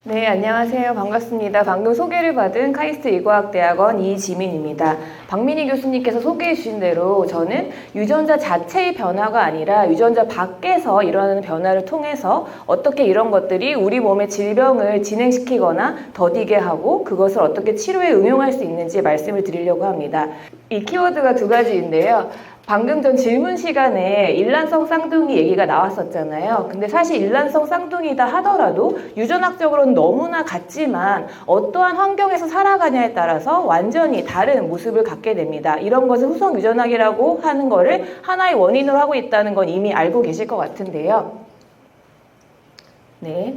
네, 안녕하세요. 반갑습니다. 방금 소개를 받은 카이스트 의과학대학원 이지민입니다. 박민희 교수님께서 소개해 주신 대로 저는 유전자 자체의 변화가 아니라 유전자 밖에서 일어나는 변화를 통해서 어떻게 이런 것들이 우리 몸의 질병을 진행시키거나 더디게 하고 그것을 어떻게 치료에 응용할 수 있는지 말씀을 드리려고 합니다. 이 키워드가 두 가지인데요. 방금 전 질문 시간에 일란성 쌍둥이 얘기가 나왔었잖아요. 근데 사실 일란성 쌍둥이다 하더라도 유전학적으로는 너무나 같지만 어떠한 환경에서 살아가냐에 따라서 완전히 다른 모습을 갖게 됩니다. 이런 것을 후성 유전학이라고 하는 거를 하나의 원인으로 하고 있다는 건 이미 알고 계실 것 같은데요. 네.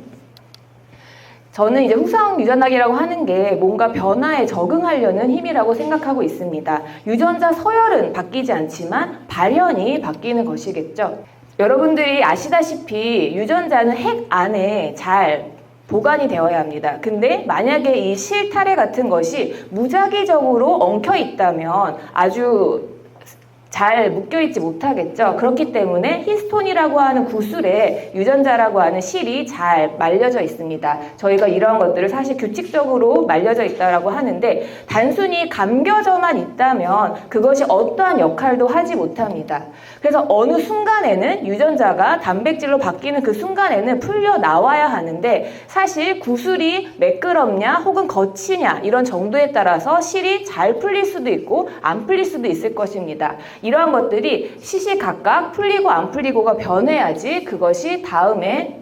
저는 이제 후성 유전학이라고 하는 게 뭔가 변화에 적응하려는 힘이라고 생각하고 있습니다. 유전자 서열은 바뀌지 않지만 발현이 바뀌는 것이겠죠. 여러분들이 아시다시피 유전자는 핵 안에 잘 보관이 되어야 합니다. 근데 만약에 이 실타래 같은 것이 무작위적으로 엉켜 있다면 아주 잘 묶여있지 못하겠죠. 그렇기 때문에 히스톤이라고 하는 구슬에 유전자라고 하는 실이 잘 말려져 있습니다. 저희가 이런 것들을 사실 규칙적으로 말려져 있다고 하는데 단순히 감겨져만 있다면 그것이 어떠한 역할도 하지 못합니다. 그래서 어느 순간에는 유전자가 단백질로 바뀌는 그 순간에는 풀려 나와야 하는데 사실 구슬이 매끄럽냐 혹은 거치냐 이런 정도에 따라서 실이 잘 풀릴 수도 있고 안 풀릴 수도 있을 것입니다. 이러한 것들이 시시각각 풀리고 안 풀리고가 변해야지 그것이 다음에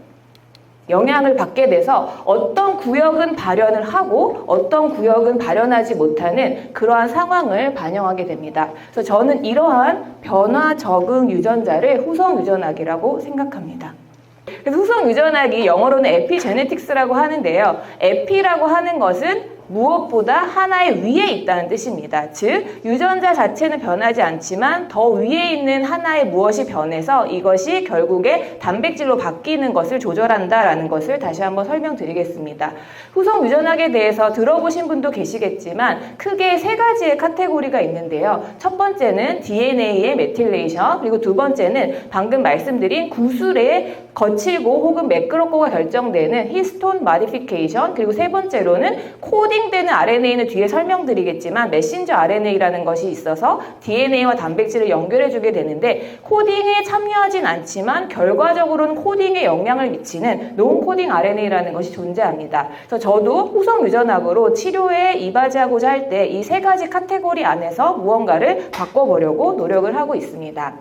영향을 받게 돼서 어떤 구역은 발현을 하고 어떤 구역은 발현하지 못하는 그러한 상황을 반영하게 됩니다. 그래서 저는 이러한 변화 적응 유전자를 후성 유전학이라고 생각합니다. 그래서 후성 유전학이 영어로는 에피제네틱스라고 하는데요. 에피라고 하는 것은 무엇보다 하나의 위에 있다는 뜻입니다. 즉 유전자 자체는 변하지 않지만 더 위에 있는 하나의 무엇이 변해서 이것이 결국에 단백질로 바뀌는 것을 조절한다라는 것을 다시 한번 설명드리겠습니다. 후성 유전학에 대해서 들어보신 분도 계시겠지만 크게 세 가지의 카테고리가 있는데요. 첫 번째는 DNA의 메틸레이션, 그리고 두 번째는 방금 말씀드린 구슬의 거칠고 혹은 매끄럽고가 결정되는 히스톤 마디피케이션, 그리고 세 번째로는 코딩되는 RNA는 뒤에 설명드리겠지만 메신저 RNA라는 것이 있어서 DNA와 단백질을 연결해주게 되는데 코딩에 참여하진 않지만 결과적으로는 코딩에 영향을 미치는 논코딩 RNA라는 것이 존재합니다. 그래서 저도 후성 유전학으로 치료에 이바지하고자 할 때 이 세 가지 카테고리 안에서 무언가를 바꿔보려고 노력을 하고 있습니다.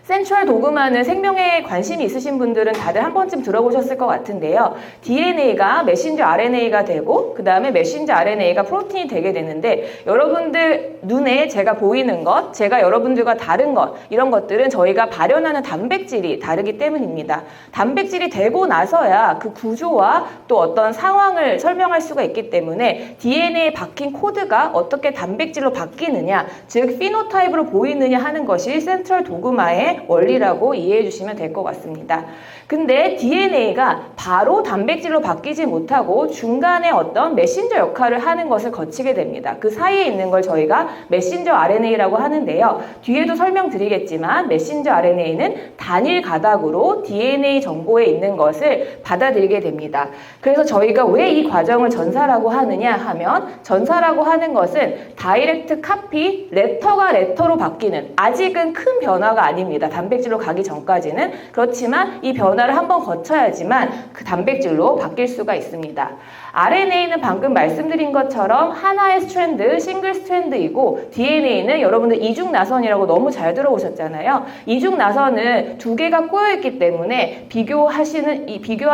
센트럴 도그마는 생명에 관심이 있으신 분들은 다들 한 번쯤 들어보셨을 것 같은데요. DNA가 메신저 RNA가 되고 그 다음에 메신저 RNA가 프로틴이 되게 되는데 여러분들 눈에 제가 보이는 것, 제가 여러분들과 다른 것 이런 것들은 저희가 발현하는 단백질이 다르기 때문입니다. 단백질이 되고 나서야 그 구조와 또 어떤 상황을 설명할 수가 있기 때문에 DNA에 박힌 코드가 어떻게 단백질로 바뀌느냐, 즉 피노타입으로 보이느냐 하는 것이 센트럴 도그마의 원리라고 이해해 주시면 될 것 같습니다. 근데 DNA가 바로 단백질로 바뀌지 못하고 중간에 어떤 메신저 역할을 하는 것을 거치게 됩니다. 그 사이에 있는 걸 저희가 메신저 RNA라고 하는데요. 뒤에도 설명드리겠지만 메신저 RNA는 단일 가닥으로 DNA 정보에 있는 것을 받아들이게 됩니다. 그래서 저희가 왜 이 과정을 전사라고 하느냐 하면 전사라고 하는 것은 다이렉트 카피, 레터가 레터로 바뀌는 아직은 큰 변화가 아닙니다. 단백질로 가기 전까지는. 그렇지만 이 변화를 한번 거쳐야지만 그 단백질로 바뀔 수가 있습니다. RNA는 방금 말씀드린 것처럼 하나의 스트랜드, 싱글 스트랜드이고 DNA는 여러분들 이중나선이라고 너무 잘 들어오셨잖아요. 이중나선은 두 개가 꼬여있기 때문에 비교하는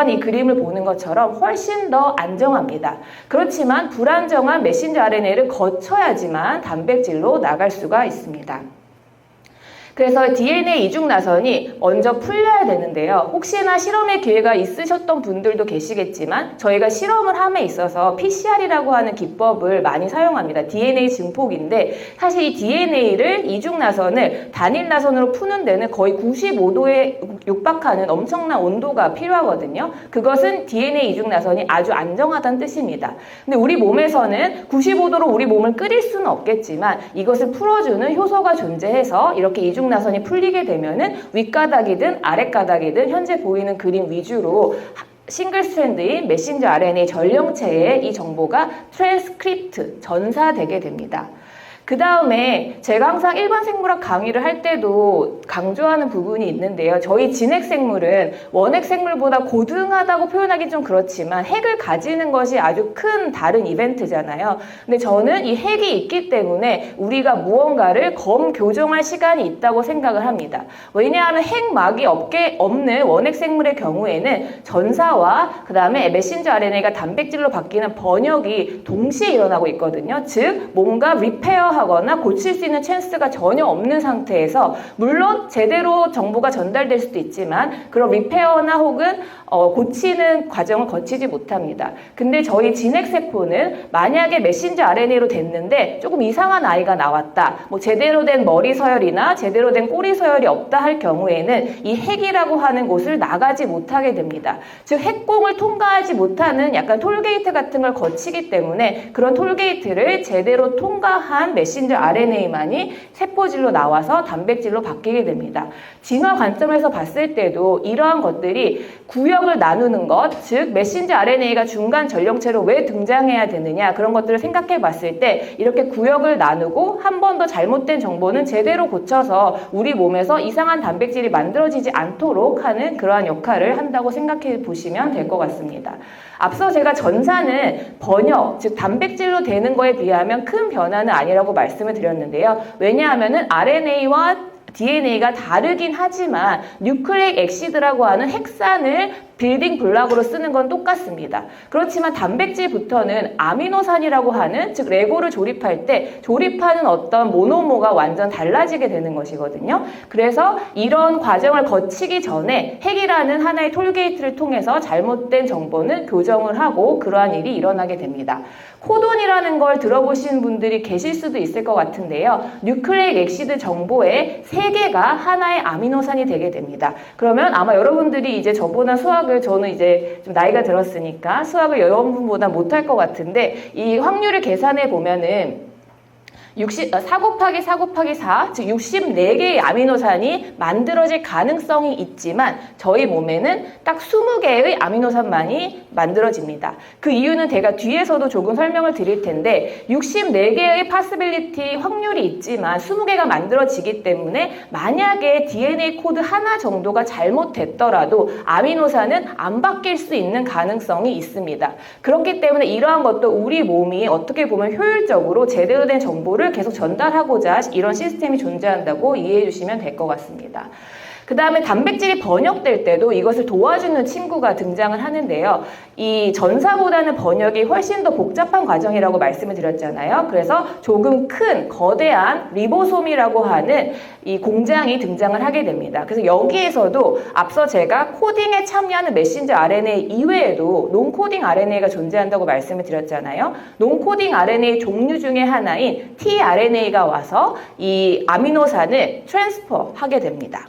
이 그림을 보는 것처럼 훨씬 더 안정합니다. 그렇지만 불안정한 메신저 RNA를 거쳐야지만 단백질로 나갈 수가 있습니다. 그래서 DNA 이중나선이 먼저 풀려야 되는데요. 혹시나 실험의 기회가 있으셨던 분들도 계시겠지만 저희가 실험을 함에 있어서 PCR이라고 하는 기법을 많이 사용합니다. DNA 증폭인데 사실 이 DNA를 이중나선을 단일나선으로 푸는 데는 거의 95도에 육박하는 엄청난 온도가 필요하거든요. 그것은 DNA 이중나선이 아주 안정하다는 뜻입니다. 근데 우리 몸에서는 95도로 우리 몸을 끓일 수는 없겠지만 이것을 풀어주는 효소가 존재해서 이렇게 이중나선이 풀리게 되면은 윗가닥이든 아랫가닥이든 현재 보이는 그림 위주로 싱글 스트랜드인 메신저 RNA 전령체에 이 정보가 트랜스크립트, 전사되게 됩니다. 그 다음에 제가 항상 일반 생물학 강의를 할 때도 강조하는 부분이 있는데요. 저희 진핵생물은 원핵생물보다 고등하다고 표현하기 좀 그렇지만 핵을 가지는 것이 아주 큰 다른 이벤트잖아요. 근데 저는 이 핵이 있기 때문에 우리가 무언가를 검교정할 시간이 있다고 생각을 합니다. 왜냐하면 핵막이 없는 원핵생물의 경우에는 전사와 그 다음에 메신저 RNA가 단백질로 바뀌는 번역이 동시에 일어나고 있거든요. 즉 뭔가 리페어하거나 고칠 수 있는 찬스가 전혀 없는 상태에서 물론 제대로 정보가 전달될 수도 있지만 그런 리페어나 혹은 고치는 과정을 거치지 못합니다. 근데 저희 진핵세포는 만약에 메신저 RNA로 됐는데 조금 이상한 아이가 나왔다. 뭐 제대로 된 머리 서열이나 제대로 된 꼬리 서열이 없다 할 경우에는 이 핵이라고 하는 곳을 나가지 못하게 됩니다. 즉 핵공을 통과하지 못하는 약간 톨게이트 같은 걸 거치기 때문에 그런 톨게이트를 제대로 통과한 메신저 RNA만이 세포질로 나와서 단백질로 바뀌게 됩니다. 진화 관점에서 봤을 때도 이러한 것들이 구역을 나누는 것, 즉 메신저 RNA가 중간 전령체로 왜 등장해야 되느냐 그런 것들을 생각해 봤을 때 이렇게 구역을 나누고 한 번 더 잘못된 정보는 제대로 고쳐서 우리 몸에서 이상한 단백질이 만들어지지 않도록 하는 그러한 역할을 한다고 생각해 보시면 될 것 같습니다. 앞서 제가 전사는 번역, 즉 단백질로 되는 거에 비하면 큰 변화는 아니라고 말씀을 드렸는데요. 왜냐하면 RNA와 DNA가 다르긴 하지만 뉴클레익 엑시드라고 하는 핵산을 빌딩 블락으로 쓰는 건 똑같습니다. 그렇지만 단백질부터는 아미노산이라고 하는 즉 레고를 조립할 때 조립하는 어떤 모노모가 완전 달라지게 되는 것이거든요. 그래서 이런 과정을 거치기 전에 핵이라는 하나의 톨게이트를 통해서 잘못된 정보는 교정을 하고 그러한 일이 일어나게 됩니다. 코돈이라는 걸 들어보신 분들이 계실 수도 있을 것 같은데요. 뉴클레익 엑시드 정보의 3개가 하나의 아미노산이 되게 됩니다. 그러면 아마 여러분들이 이제 저보다 저는 이제 좀 나이가 들었으니까 수학을 여러분보다 못할 것 같은데 이 확률을 계산해 보면은 4 곱하기 4 곱하기 4, 즉 64개의 아미노산이 만들어질 가능성이 있지만 저희 몸에는 딱 20개의 아미노산만이 만들어집니다. 그 이유는 제가 뒤에서도 조금 설명을 드릴 텐데 64개의 파스빌리티 확률이 있지만 20개가 만들어지기 때문에 만약에 DNA 코드 하나 정도가 잘못됐더라도 아미노산은 안 바뀔 수 있는 가능성이 있습니다. 그렇기 때문에 이러한 것도 우리 몸이 어떻게 보면 효율적으로 제대로 된 정보를 계속 전달하고자 이런 시스템이 존재한다고 이해해 주시면 될 것 같습니다. 그 다음에 단백질이 번역될 때도 이것을 도와주는 친구가 등장을 하는데요. 이 전사보다는 번역이 훨씬 더 복잡한 과정이라고 말씀을 드렸잖아요. 그래서 조금 큰 거대한 리보솜이라고 하는 이 공장이 등장을 하게 됩니다. 그래서 여기에서도 앞서 제가 코딩에 참여하는 메신저 RNA 이외에도 논코딩 RNA가 존재한다고 말씀을 드렸잖아요. 논코딩 RNA 종류 중에 하나인 tRNA가 와서 이 아미노산을 트랜스퍼 하게 됩니다.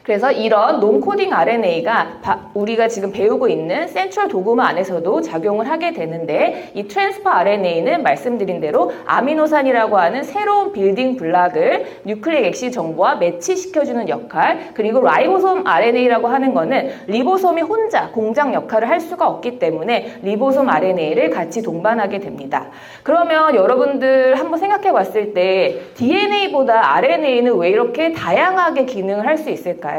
그래서 이런 논코딩 RNA가 우리가 지금 배우고 있는 센트럴 도그마 안에서도 작용을 하게 되는데 이 트랜스퍼 RNA는 말씀드린 대로 아미노산이라고 하는 새로운 빌딩 블락을 뉴클레익 엑시드 정보와 매치시켜주는 역할, 그리고 라이보솜 RNA라고 하는 거는 리보솜이 혼자 공장 역할을 할 수가 없기 때문에 리보솜 RNA를 같이 동반하게 됩니다. 그러면 여러분들 한번 생각해 봤을 때 DNA보다 RNA는 왜 이렇게 다양하게 기능을 할 수 있을까요?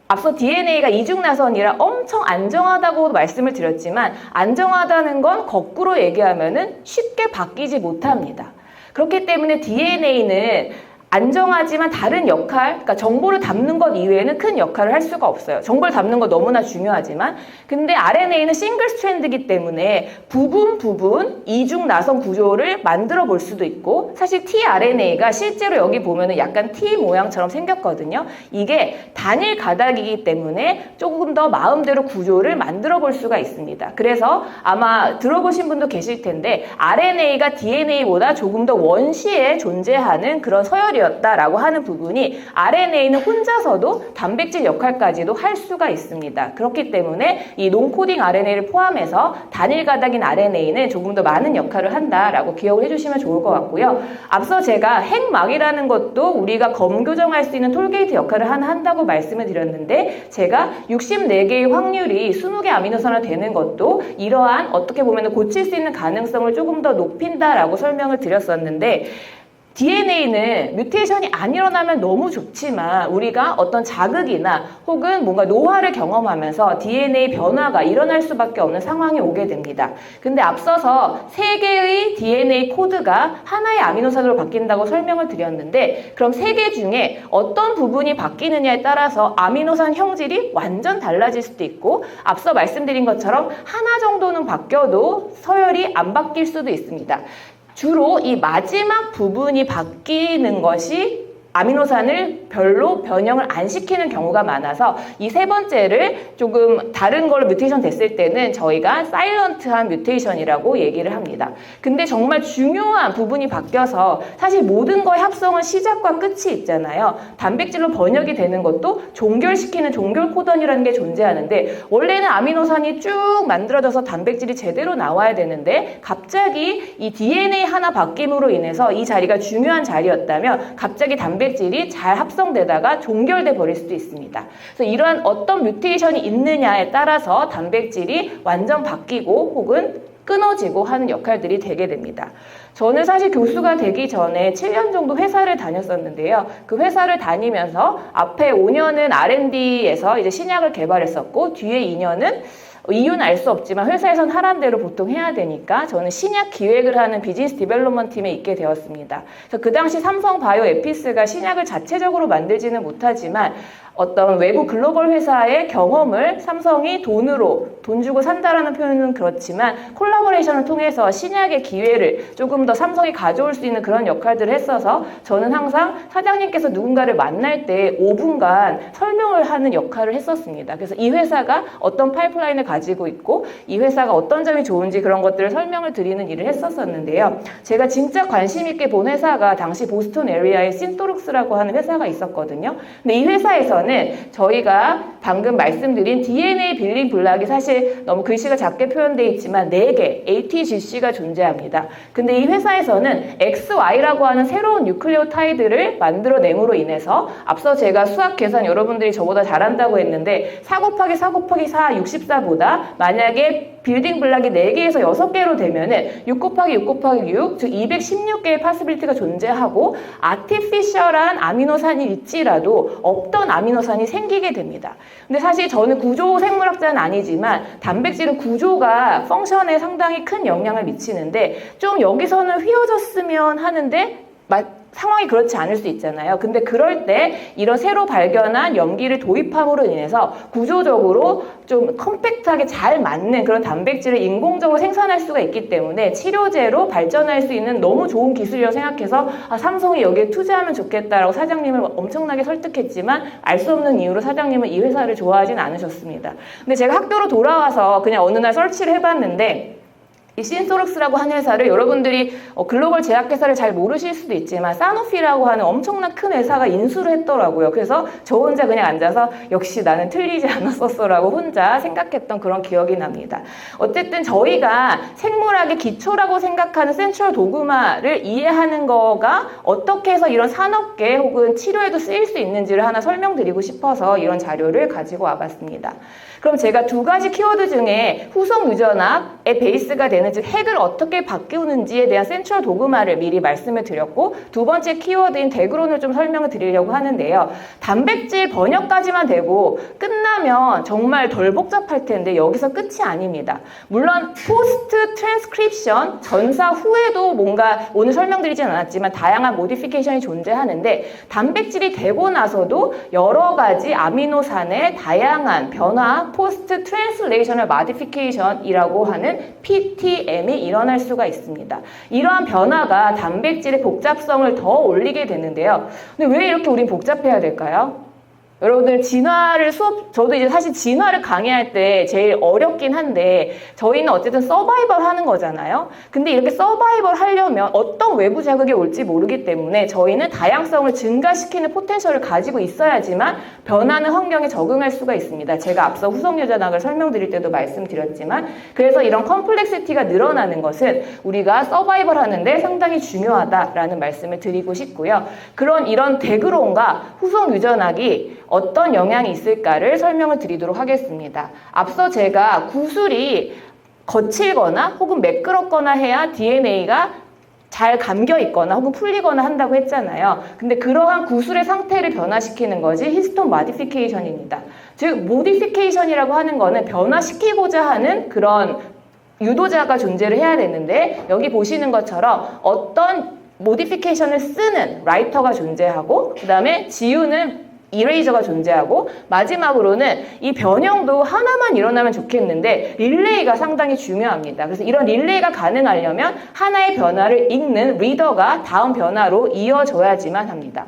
앞서 DNA가 이중나선이라 엄청 안정하다고 말씀을 드렸지만 안정하다는 건 거꾸로 얘기하면은 쉽게 바뀌지 못합니다. 그렇기 때문에 DNA는 안정하지만 다른 역할, 그러니까 정보를 담는 것 이외에는 큰 역할을 할 수가 없어요. 정보를 담는 거 너무나 중요하지만 근데 RNA는 싱글 스트랜드이기 때문에 부분 이중 나선 구조를 만들어 볼 수도 있고 사실 tRNA가 실제로 여기 보면은 약간 T 모양처럼 생겼거든요. 이게 단일 가닥이기 때문에 조금 더 마음대로 구조를 만들어 볼 수가 있습니다. 그래서 아마 들어보신 분도 계실 텐데 RNA가 DNA보다 조금 더 원시에 존재하는 그런 서열이 역할이었다라고 하는 부분이 RNA는 혼자서도 단백질 역할까지도 할 수가 있습니다. 그렇기 때문에 이 논코딩 RNA를 포함해서 단일 가닥인 RNA는 조금 더 많은 역할을 한다라고 기억을 해주시면 좋을 것 같고요. 앞서 제가 핵막이라는 것도 우리가 검교정할 수 있는 톨게이트 역할을 하나 한다고 말씀을 드렸는데, 제가 64개의 확률이 20개 아미노산화 되는 것도 이러한 어떻게 보면 고칠 수 있는 가능성을 조금 더 높인다라고 설명을 드렸었는데, DNA는 뮤테이션이 안 일어나면 너무 좋지만 우리가 어떤 자극이나 혹은 뭔가 노화를 경험하면서 DNA 변화가 일어날 수밖에 없는 상황이 오게 됩니다. 근데 앞서서 3개의 DNA 코드가 하나의 아미노산으로 바뀐다고 설명을 드렸는데, 그럼 3개 중에 어떤 부분이 바뀌느냐에 따라서 아미노산 형질이 완전 달라질 수도 있고, 앞서 말씀드린 것처럼 하나 정도는 바뀌어도 서열이 안 바뀔 수도 있습니다. 주로 이 마지막 부분이 바뀌는 것이 아미노산을 별로 변형을 안 시키는 경우가 많아서 이 세 번째를 조금 다른 걸로 뮤테이션 됐을 때는 저희가 사일런트한 뮤테이션이라고 얘기를 합니다. 근데 정말 중요한 부분이 바뀌어서 사실 모든 거의 합성은 시작과 끝이 있잖아요. 단백질로 번역이 되는 것도 종결시키는 종결 코던이라는 게 존재하는데, 원래는 아미노산이 쭉 만들어져서 단백질이 제대로 나와야 되는데 갑자기 이 DNA 하나 바뀜으로 인해서 이 자리가 중요한 자리였다면 갑자기 단백질이 잘 합성되다가 종결돼 버릴 수도 있습니다. 그래서 이러한 어떤 뮤테이션이 있느냐에 따라서 단백질이 완전 바뀌고 혹은 끊어지고 하는 역할들이 되게 됩니다. 저는 사실 교수가 되기 전에 7년 정도 회사를 다녔었는데요. 그 회사를 다니면서 앞에 5년은 R&D에서 이제 신약을 개발했었고, 뒤에 2년은 이유는 알 수 없지만 회사에선 하란 대로 보통 해야 되니까 저는 신약 기획을 하는 비즈니스 디벨롭먼트 팀에 있게 되었습니다. 그래서 그 당시 삼성 바이오 에피스가 신약을 자체적으로 만들지는 못하지만 어떤 외부 글로벌 회사의 경험을 삼성이 돈 주고 산다라는 표현은 그렇지만 콜라보레이션을 통해서 신약의 기회를 조금 더 삼성이 가져올 수 있는 그런 역할들을 했어서 저는 항상 사장님께서 누군가를 만날 때 5분간 설명을 하는 역할을 했었습니다. 그래서 이 회사가 어떤 파이프라인을 가지고 있고 이 회사가 어떤 점이 좋은지 그런 것들을 설명을 드리는 일을 했었었는데요. 제가 진짜 관심 있게 본 회사가 당시 보스턴 에리아의 신토룩스라고 하는 회사가 있었거든요. 근데 이 회사에서는 저희가 방금 말씀드린 DNA 빌딩 블락이 사실 너무 글씨가 작게 표현되어 있지만 4개 ATGC가 존재합니다. 근데 이 회사에서는 XY라고 하는 새로운 뉴클레오타이드를 만들어냄으로 인해서 앞서 제가 수학 계산 여러분들이 저보다 잘한다고 했는데 4 곱하기 4 곱하기 4 64보다 만약에 빌딩 블락이 4개에서 6개로 되면은 6 곱하기 6 곱하기 6, 즉 216개의 파스빌리티가 존재하고 아티피셜한 아미노산이 있지라도 없던 아미노산이 생기게 됩니다. 근데 사실 저는 구조 생물학자는 아니지만 단백질은 구조가 펑션에 상당히 큰 영향을 미치는데 좀 여기서는 휘어졌으면 하는데 상황이 그렇지 않을 수 있잖아요. 근데 그럴 때 이런 새로 발견한 염기를 도입함으로 인해서 구조적으로 좀 컴팩트하게 잘 맞는 그런 단백질을 인공적으로 생산할 수가 있기 때문에 치료제로 발전할 수 있는 너무 좋은 기술이라고 생각해서 삼성이 여기에 투자하면 좋겠다라고 사장님을 엄청나게 설득했지만 알 수 없는 이유로 사장님은 이 회사를 좋아하진 않으셨습니다. 근데 제가 학교로 돌아와서 그냥 어느 날 설치를 해봤는데 이 신토룩스라고 하는 회사를 여러분들이 글로벌 제약회사를 잘 모르실 수도 있지만 사노피라고 하는 엄청난 큰 회사가 인수를 했더라고요. 그래서 저 혼자 그냥 앉아서 역시 나는 틀리지 않았었어라고 혼자 생각했던 그런 기억이 납니다. 어쨌든 저희가 생물학의 기초라고 생각하는 센트럴 도그마를 이해하는 거가 어떻게 해서 이런 산업계 혹은 치료에도 쓰일 수 있는지를 하나 설명드리고 싶어서 이런 자료를 가지고 와봤습니다. 그럼 제가 2가지 키워드 중에 후속 유전학의 베이스가 되는 즉 핵을 어떻게 바꾸는지에 대한 센트럴 도그마를 미리 말씀을 드렸고, 2번째 키워드인 데그론을 좀 설명을 드리려고 하는데요. 단백질 번역까지만 되고 끝나면 정말 덜 복잡할 텐데 여기서 끝이 아닙니다. 물론 포스트 트랜스크립션 전사 후에도 뭔가 오늘 설명드리진 않았지만 다양한 모디피케이션이 존재하는데 단백질이 되고 나서도 여러 가지 아미노산의 다양한 변화 포스트 트랜슬레이셔널 마디피케이션이라고 하는 PTM이 일어날 수가 있습니다. 이러한 변화가 단백질의 복잡성을 더 올리게 되는데요. 근데 왜 이렇게 우린 복잡해야 될까요? 여러분들 저도 이제 사실 진화를 강의할 때 제일 어렵긴 한데 저희는 어쨌든 서바이벌 하는 거잖아요. 근데 이렇게 서바이벌 하려면 어떤 외부 자극이 올지 모르기 때문에 저희는 다양성을 증가시키는 포텐셜을 가지고 있어야지만 변하는 환경에 적응할 수가 있습니다. 제가 앞서 후성유전학을 설명드릴 때도 말씀드렸지만 그래서 이런 컴플렉시티가 늘어나는 것은 우리가 서바이벌 하는데 상당히 중요하다라는 말씀을 드리고 싶고요. 이런 데그론과 후성유전학이 어떤 영향이 있을까를 설명을 드리도록 하겠습니다. 앞서 제가 구슬이 거칠거나 혹은 매끄럽거나 해야 DNA가 잘 감겨 있거나 혹은 풀리거나 한다고 했잖아요. 근데 그러한 구슬의 상태를 변화시키는 것이 히스톤 모디피케이션입니다. 즉 모디피케이션이라고 하는 거는 변화시키고자 하는 그런 유도자가 존재를 해야 되는데 여기 보시는 것처럼 어떤 모디피케이션을 쓰는 라이터가 존재하고 그 다음에 지우는 이레이저가 존재하고 마지막으로는 이 변형도 하나만 일어나면 좋겠는데 릴레이가 상당히 중요합니다. 그래서 이런 릴레이가 가능하려면 하나의 변화를 읽는 리더가 다음 변화로 이어져야지만 합니다.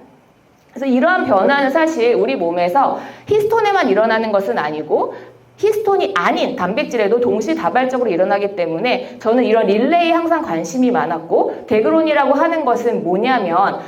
그래서 이러한 변화는 사실 우리 몸에서 히스톤에만 일어나는 것은 아니고 히스톤이 아닌 단백질에도 동시다발적으로 일어나기 때문에 저는 이런 릴레이에 항상 관심이 많았고 데그론이라고 하는 것은 뭐냐면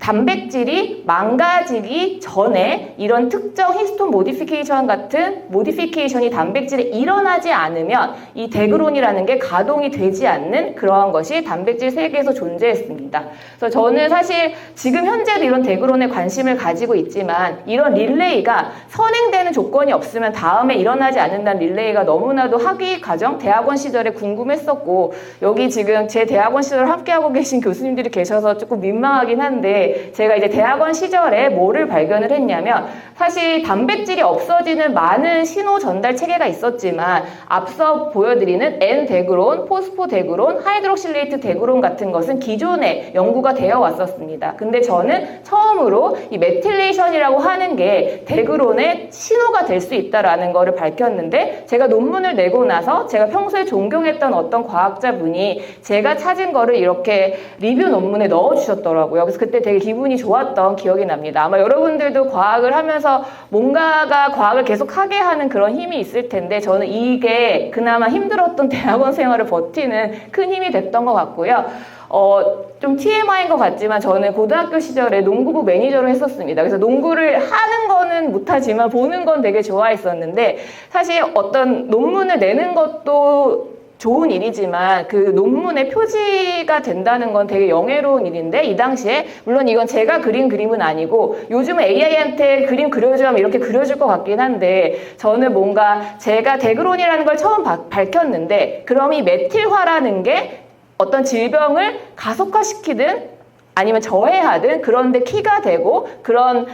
단백질이 망가지기 전에 이런 특정 히스톤 모디피케이션 같은 모디피케이션이 단백질에 일어나지 않으면 이 데그론이라는 게 가동이 되지 않는 그러한 것이 단백질 세계에서 존재했습니다. 그래서 저는 사실 지금 현재도 이런 데그론에 관심을 가지고 있지만 이런 릴레이가 선행되는 조건이 없으면 다음에 일어나지 않는다는 릴레이가 너무나도 학위 과정, 대학원 시절에 궁금했었고 여기 지금 제 대학원 시절 함께하고 계신 교수님들이 계셔서 조금 민망하긴 한데 제가 이제 대학원 시절에 뭐를 발견을 했냐면 사실 단백질이 없어지는 많은 신호 전달 체계가 있었지만 앞서 보여드리는 N-데그론, 포스포데그론, 하이드록실레이트 데그론 같은 것은 기존에 연구가 되어 왔었습니다. 근데 저는 처음으로 이 메틸레이션이라고 하는 게 데그론의 신호가 될 수 있다라는 거를 밝혔는데 제가 논문을 내고 나서 제가 평소에 존경했던 어떤 과학자분이 제가 찾은 거를 이렇게 리뷰 논문에 넣어주셨더라고요. 그래서 그때 되게 기분이 좋았던 기억이 납니다. 아마 여러분들도 과학을 하면서 뭔가가 과학을 계속 하게 하는 그런 힘이 있을 텐데 저는 이게 그나마 힘들었던 대학원 생활을 버티는 큰 힘이 됐던 것 같고요. 좀 TMI인 것 같지만 저는 고등학교 시절에 농구부 매니저를 했었습니다. 그래서 농구를 하는 거는 못하지만 보는 건 되게 좋아했었는데 사실 어떤 논문을 내는 것도 좋은 일이지만 그 논문의 표지가 된다는 건 되게 영예로운 일인데 이 당시에 물론 이건 제가 그린 그림은 아니고 요즘은 AI한테 그림 그려줘 하면 이렇게 그려줄 것 같긴 한데 저는 뭔가 제가 데그론이라는 걸 처음 밝혔는데 그럼 이 메틸화라는 게 어떤 질병을 가속화시키든 아니면 저해하든 그런데 키가 되고 그런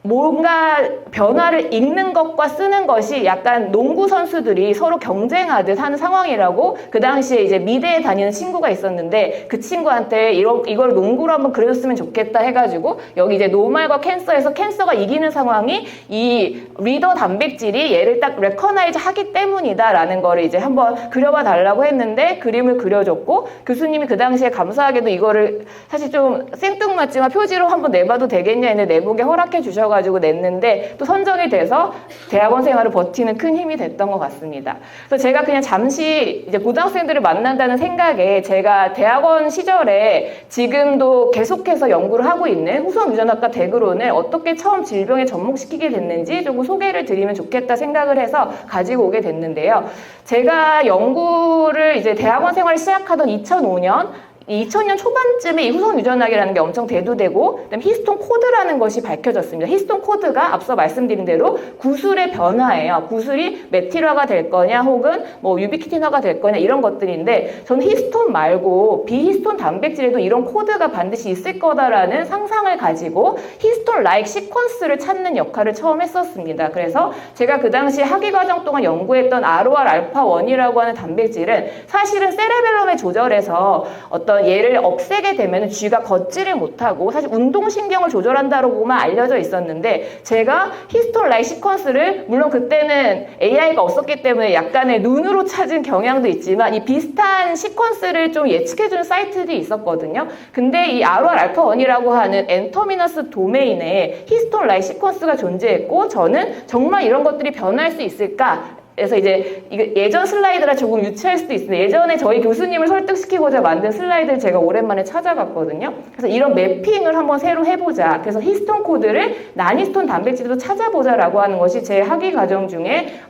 뭔가 변화를 읽는 것과 쓰는 것이 약간 농구 선수들이 서로 경쟁하듯 하는 상황이라고 그 당시에 이제 미대에 다니는 친구가 있었는데 그 친구한테 이걸 농구로 한번 그려줬으면 좋겠다 해가지고 여기 이제 노말과 캔서에서 캔서가 이기는 상황이 이 리더 단백질이 얘를 딱 레커나이즈 하기 때문이다라는 거를 이제 한번 그려봐 달라고 했는데 그림을 그려줬고 교수님이 그 당시에 감사하게도 이거를 사실 좀 생뚱맞지만 표지로 한번 내봐도 되겠냐 했는데 내보게 허락해 주셔가지고 냈는데 또 선정이 돼서 대학원 생활을 버티는 큰 힘이 됐던 것 같습니다. 그래서 제가 그냥 잠시 이제 고등학생들을 만난다는 생각에 제가 대학원 시절에 지금도 계속해서 연구를 하고 있는 후성유전학과 데그론을 어떻게 처음 질병에 접목시키게 됐는지 조금 소개를 드리면 좋겠다 생각을 해서 가지고 오게 됐는데요. 제가 연구를 이제 대학원 생활을 시작하던 2000년 초반쯤에 이 후성유전학이라는 게 엄청 대두되고 그다음에 히스톤 코드라는 것이 밝혀졌습니다. 히스톤 코드가 앞서 말씀드린 대로 구슬의 변화예요. 구슬이 메틸화가 될 거냐 혹은 뭐 유비키틴화가 될 거냐 이런 것들인데 저는 히스톤 말고 비히스톤 단백질에도 이런 코드가 반드시 있을 거다라는 상상을 가지고 히스톤-like 시퀀스를 찾는 역할을 처음 했었습니다. 그래서 제가 그 당시 학위과정 동안 연구했던 ROR 알파1이라고 하는 단백질은 사실은 세레벨럼에 조절해서 어떤 되면 얘를 없애게 되면 쥐가 걷지를 못하고 사실 운동신경을 조절한다고만 알려져 있었는데 제가 히스톤 라이트 시퀀스를 물론 그때는 AI가 없었기 때문에 약간의 눈으로 찾은 경향도 있지만 이 비슷한 시퀀스를 좀 예측해주는 사이트들이 있었거든요. 근데 이 ROR-알파1이라고 하는 N-터미너스 도메인에 히스톤 라이트 시퀀스가 존재했고 저는 정말 이런 것들이 변할 수 있을까? 그래서 이제 예전 슬라이드랑 조금 유치할 수도 있는데 예전에 저희 교수님을 설득시키고자 만든 슬라이드를 제가 오랜만에 찾아봤거든요. 그래서 이런 매핑을 한번 새로 해보자. 그래서 히스톤 코드를 난히스톤 단백질도 찾아보자라고 하는 것이 제 학위 과정 중에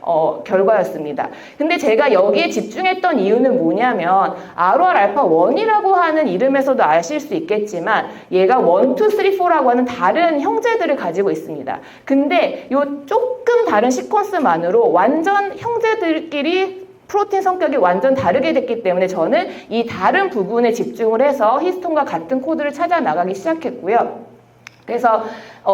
결과였습니다. 근데 제가 여기에 집중했던 이유는 뭐냐면 ROR-알파1이라고 하는 이름에서도 아실 수 있겠지만 얘가 1, 2, 3, 4라고 하는 다른 형제들을 가지고 있습니다. 근데 요 조금 다른 시퀀스만으로 완전 형제들끼리 프로틴 성격이 완전 다르게 됐기 때문에 저는 이 다른 부분에 집중을 해서 히스톤과 같은 코드를 찾아 나가기 시작했고요. 그래서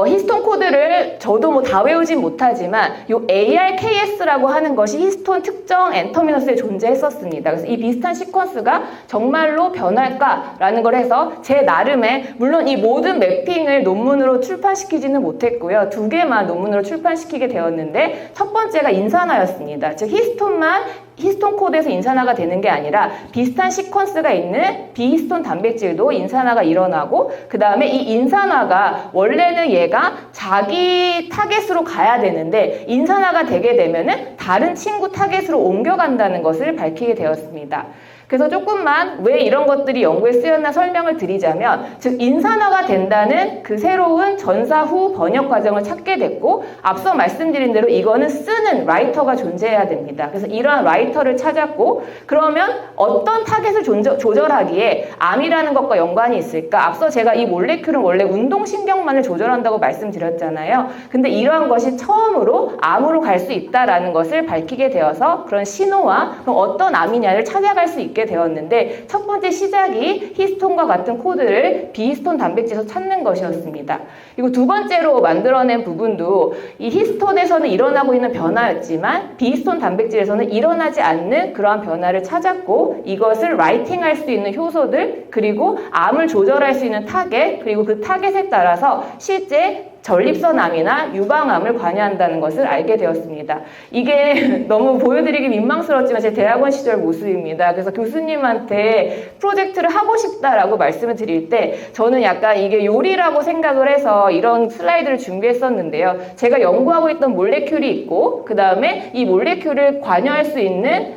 히스톤 코드를 저도 뭐 다 외우진 못하지만 요 ARKS라고 하는 것이 히스톤 특정 N터미너스에 존재했었습니다. 그래서 이 비슷한 시퀀스가 정말로 변할까라는 걸 해서 제 나름의 물론 이 모든 매핑을 논문으로 출판시키지는 못했고요. 2개만 논문으로 출판시키게 되었는데 첫 번째가 인산화였습니다. 즉 히스톤 코드에서 인산화가 되는 게 아니라 비슷한 시퀀스가 있는 비히스톤 단백질도 인산화가 일어나고 그 다음에 이 인산화가 원래는 얘가 자기 타겟으로 가야 되는데 인산화가 되게 되면은 다른 친구 타겟으로 옮겨간다는 것을 밝히게 되었습니다. 그래서 조금만 왜 이런 것들이 연구에 쓰였나 설명을 드리자면 즉 인산화가 된다는 그 새로운 전사 후 번역 과정을 찾게 됐고 앞서 말씀드린 대로 이거는 쓰는 라이터가 존재해야 됩니다. 그래서 이러한 라이터를 찾았고 그러면 어떤 타겟을 조절하기에 암이라는 것과 연관이 있을까? 앞서 제가 이 몰레큘은 원래 운동신경만을 조절한다고 말씀드렸잖아요. 근데 이러한 것이 처음으로 암으로 갈 수 있다라는 것을 밝히게 되어서 그런 신호와 그럼 어떤 암이냐를 찾아갈 수 있게 되었는데 첫 번째 시작이 히스톤과 같은 코드를 비히스톤 단백질에서 찾는 것이었습니다. 그리고 두 번째로 만들어낸 부분도 이 히스톤에서는 일어나고 있는 변화였지만 비히스톤 단백질에서는 일어나지 않는 그러한 변화를 찾았고 이것을 라이팅할 수 있는 효소들 그리고 암을 조절할 수 있는 타겟 그리고 그 타겟에 따라서 실제 전립선암이나 유방암을 관여한다는 것을 알게 되었습니다. 이게 너무 보여드리기 민망스럽지만 제 대학원 시절 모습입니다. 그래서 교수님한테 프로젝트를 하고 싶다라고 말씀을 드릴 때 저는 약간 이게 요리라고 생각을 해서 이런 슬라이드를 준비했었는데요. 제가 연구하고 있던 몰레큘이 있고 그 다음에 이 몰레큘을 관여할 수 있는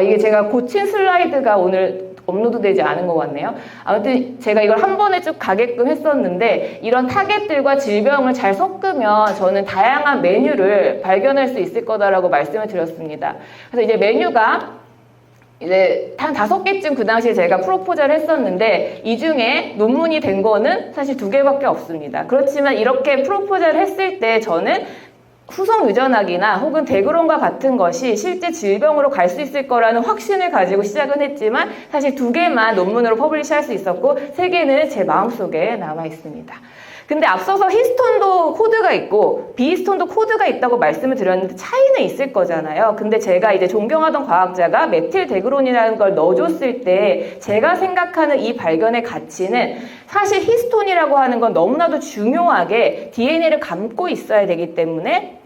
이게 제가 고친 슬라이드가 오늘 업로드되지 않은 것 같네요. 아무튼 제가 이걸 한 번에 쭉 가게끔 했었는데 이런 타겟들과 질병을 잘 섞으면 저는 다양한 메뉴를 발견할 수 있을 거다라고 말씀을 드렸습니다. 그래서 이제 메뉴가 이제 한 5개쯤 그 당시에 제가 프로포즈를 했었는데 이 중에 논문이 된 거는 사실 2개밖에 없습니다. 그렇지만 이렇게 프로포즈를 했을 때 저는 후성 유전학이나 혹은 데그론과 같은 것이 실제 질병으로 갈 수 있을 거라는 확신을 가지고 시작은 했지만 사실 2개만 논문으로 퍼블리시할 수 있었고 3개는 제 마음속에 남아 있습니다. 근데 앞서서 히스톤도 코드가 있고 비히스톤도 코드가 있다고 말씀을 드렸는데 차이는 있을 거잖아요. 근데 제가 이제 존경하던 과학자가 메틸데그론이라는 걸 넣어줬을 때 제가 생각하는 이 발견의 가치는 사실 히스톤이라고 하는 건 너무나도 중요하게 DNA를 감고 있어야 되기 때문에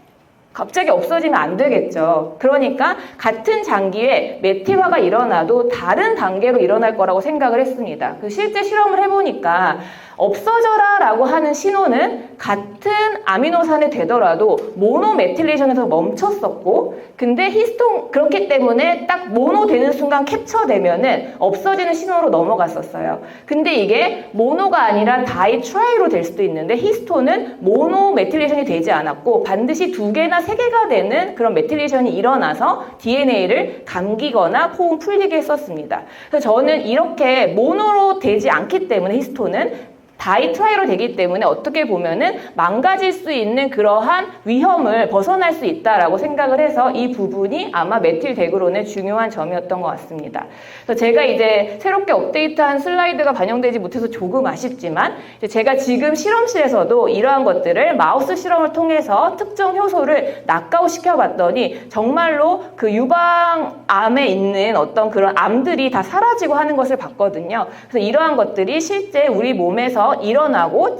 갑자기 없어지면 안 되겠죠. 그러니까 같은 장기에 메틸화가 일어나도 다른 단계로 일어날 거라고 생각을 했습니다. 실제 실험을 해보니까 없어져라 라고 하는 신호는 같은 아미노산이 되더라도 모노메틸레이션에서 멈췄었고 근데 히스톤 그렇기 때문에 딱 모노 되는 순간 캡처되면은 없어지는 신호로 넘어갔었어요. 근데 이게 모노가 아니라 다이 트라이로 될 수도 있는데 히스톤은 모노메틸레이션이 되지 않았고 반드시 2개나 3개가 되는 그런 메틸레이션이 일어나서 DNA를 감기거나 포옹 풀리게 했었습니다. 그래서 저는 이렇게 모노로 되지 않기 때문에 히스톤은 다이트라이로 되기 때문에 어떻게 보면은 망가질 수 있는 그러한 위험을 벗어날 수 있다라고 생각을 해서 이 부분이 아마 메틸 데그론의 중요한 점이었던 것 같습니다. 그래서 제가 이제 새롭게 업데이트한 슬라이드가 반영되지 못해서 조금 아쉽지만 제가 지금 실험실에서도 이러한 것들을 마우스 실험을 통해서 특정 효소를 낙가웃 시켜봤더니 정말로 그 유방암에 있는 어떤 그런 암들이 다 사라지고 하는 것을 봤거든요. 그래서 이러한 것들이 실제 우리 몸에서 일어나고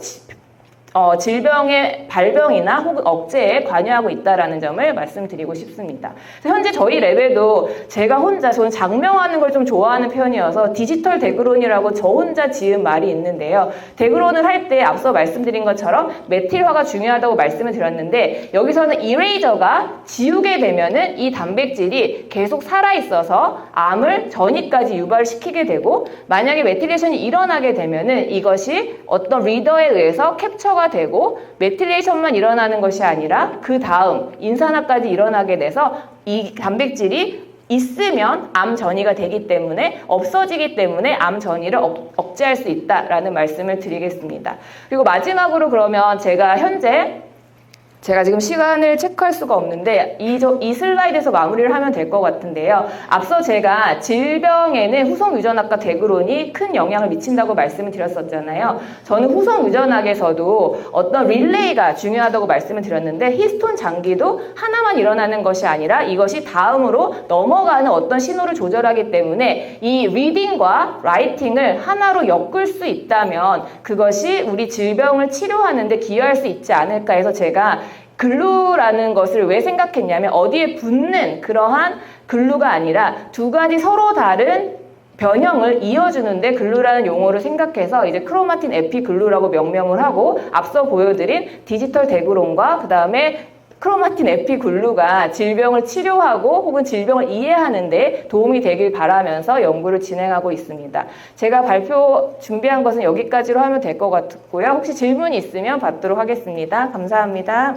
질병의 발병이나 혹은 억제에 관여하고 있다는 점을 말씀드리고 싶습니다. 현재 저희 랩에도 저는 장명하는 걸 좀 좋아하는 편이어서 디지털 데그론이라고 저 혼자 지은 말이 있는데요. 데그론을 할 때 앞서 말씀드린 것처럼 메틸화가 중요하다고 말씀을 드렸는데 여기서는 이레이저가 지우게 되면은 이 단백질이 계속 살아있어서 암을 전이까지 유발시키게 되고 만약에 메틸레이션이 일어나게 되면은 이것이 어떤 리더에 의해서 캡처가 되고 메틸레이션만 일어나는 것이 아니라 그 다음 인산화까지 일어나게 돼서 이 단백질이 있으면 암 전이가 되기 때문에 없어지기 때문에 암 전이를 억제할 수 있다라는 말씀을 드리겠습니다. 그리고 마지막으로 그러면 제가 지금 시간을 체크할 수가 없는데 이 슬라이드에서 마무리를 하면 될 것 같은데요. 앞서 제가 질병에는 후성 유전학과 데그론이 큰 영향을 미친다고 말씀을 드렸었잖아요. 저는 후성 유전학에서도 어떤 릴레이가 중요하다고 말씀을 드렸는데 히스톤 장기도 하나만 일어나는 것이 아니라 이것이 다음으로 넘어가는 어떤 신호를 조절하기 때문에 이 리딩과 라이팅을 하나로 엮을 수 있다면 그것이 우리 질병을 치료하는 데 기여할 수 있지 않을까 해서 제가 글루라는 것을 왜 생각했냐면 어디에 붙는 그러한 글루가 아니라 두 가지 서로 다른 변형을 이어주는데 글루라는 용어를 생각해서 이제 크로마틴 에피 글루라고 명명을 하고 앞서 보여드린 디지털 데그론과 그 다음에 크로마틴 에피 글루가 질병을 치료하고 혹은 질병을 이해하는 데 도움이 되길 바라면서 연구를 진행하고 있습니다. 제가 발표 준비한 것은 여기까지로 하면 될 것 같고요. 혹시 질문이 있으면 받도록 하겠습니다. 감사합니다.